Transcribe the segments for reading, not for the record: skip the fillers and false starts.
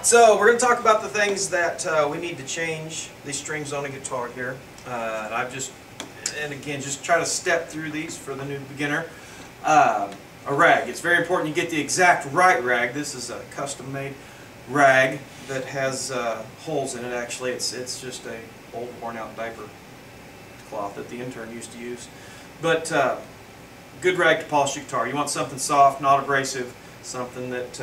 So we're going to talk about the things that we need to change these strings on a guitar here. And again, just try to step through these for the new beginner. A rag. It's very important you get the exact right rag. This is a custom-made rag that has holes in it. Actually, it's just a old, worn-out diaper cloth that the intern used to use. But good rag to polish your guitar. You want something soft, not abrasive, something that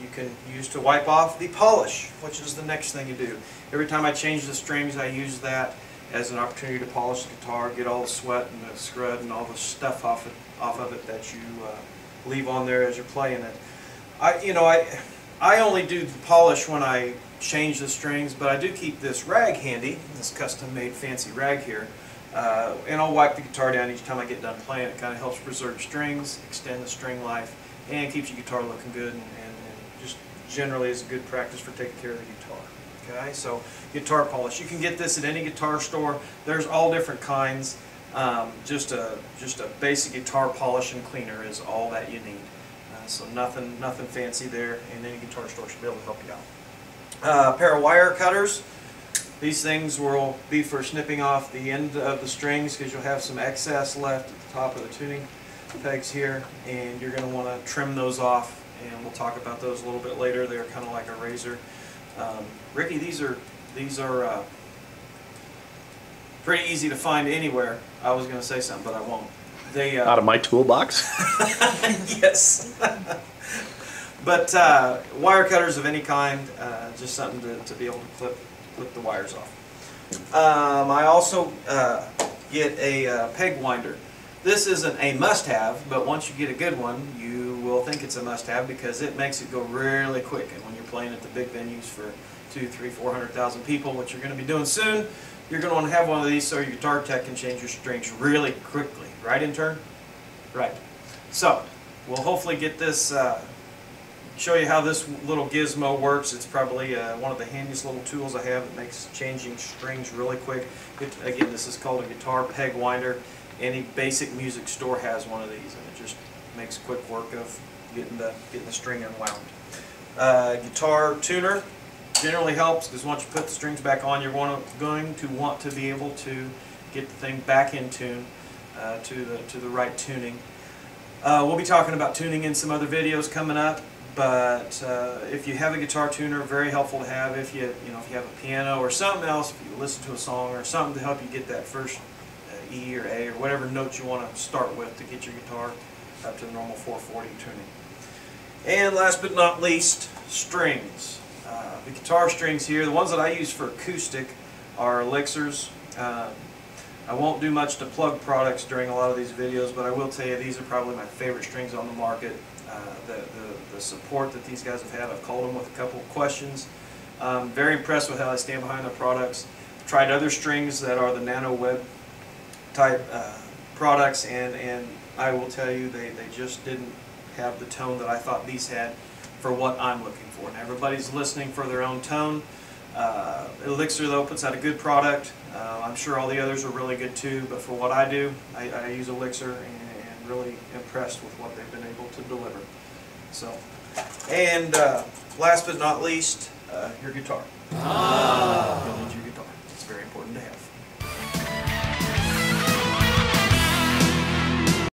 you can use to wipe off the polish, which is the next thing you do. Every time I change the strings, I use that as an opportunity to polish the guitar, get all the sweat and the scrud and all the stuff off of it that you leave on there as you're playing it. I only do the polish when I change the strings, but I do keep this rag handy, this custom-made fancy rag here, and I'll wipe the guitar down each time I get done playing. It kind of helps preserve strings, extend the string life, and keeps your guitar looking good, and just generally is a good practice for taking care of the guitar. Okay, so guitar polish. You can get this at any guitar store. There's all different kinds. Just a basic guitar polish and cleaner is all that you need. So nothing fancy there, and any guitar store should be able to help you out. A pair of wire cutters. These things will be for snipping off the end of the strings because you'll have some excess left at the top of the tuning pegs here, and you're going to want to trim those off, and we'll talk about those a little bit later. They're kind of like a razor. Ricky, these are pretty easy to find anywhere. I was going to say something, but I won't. They out of my toolbox. Yes. But wire cutters of any kind, just something to be able to clip the wires off. I also get a peg winder. This isn't a must-have, but once you get a good one, you will think it's a must-have because it makes it go really quick. And when you're playing at the big venues for 200,000, 300,000, 400,000 people, which you're going to be doing soon, you're going to want to have one of these so your guitar tech can change your strings really quickly. Right, intern? Right. So, we'll hopefully get this, show you how this little gizmo works. It's probably one of the handiest little tools I have that makes changing strings really quick. Again, this is called a guitar peg winder. Any basic music store has one of these, and it just makes quick work of getting the string unwound. Guitar tuner generally helps because once you put the strings back on, you're going to want to be able to get the thing back in tune to the right tuning. We'll be talking about tuning in some other videos coming up, but if you have a guitar tuner, very helpful to have. If you have a piano or something else, if you listen to a song or something to help you get that first E or A or whatever notes you want to start with to get your guitar up to the normal 440 tuning. And last but not least, strings. The guitar strings here, the ones that I use for acoustic are elixirs. I won't do much to plug products during a lot of these videos, but I will tell you these are probably my favorite strings on the market. The support that these guys have had, I've called them with a couple of questions. Very impressed with how they stand behind their products. Tried other strings that are the nano web type products, and I will tell you they just didn't have the tone that I thought these had for what I'm looking for. And everybody's listening for their own tone. Elixir though puts out a good product. I'm sure all the others are really good too, but for what I do, I use Elixir and really impressed with what they've been able to deliver. So, and last but not least, your guitar. You'll need your guitar. It's very important to have.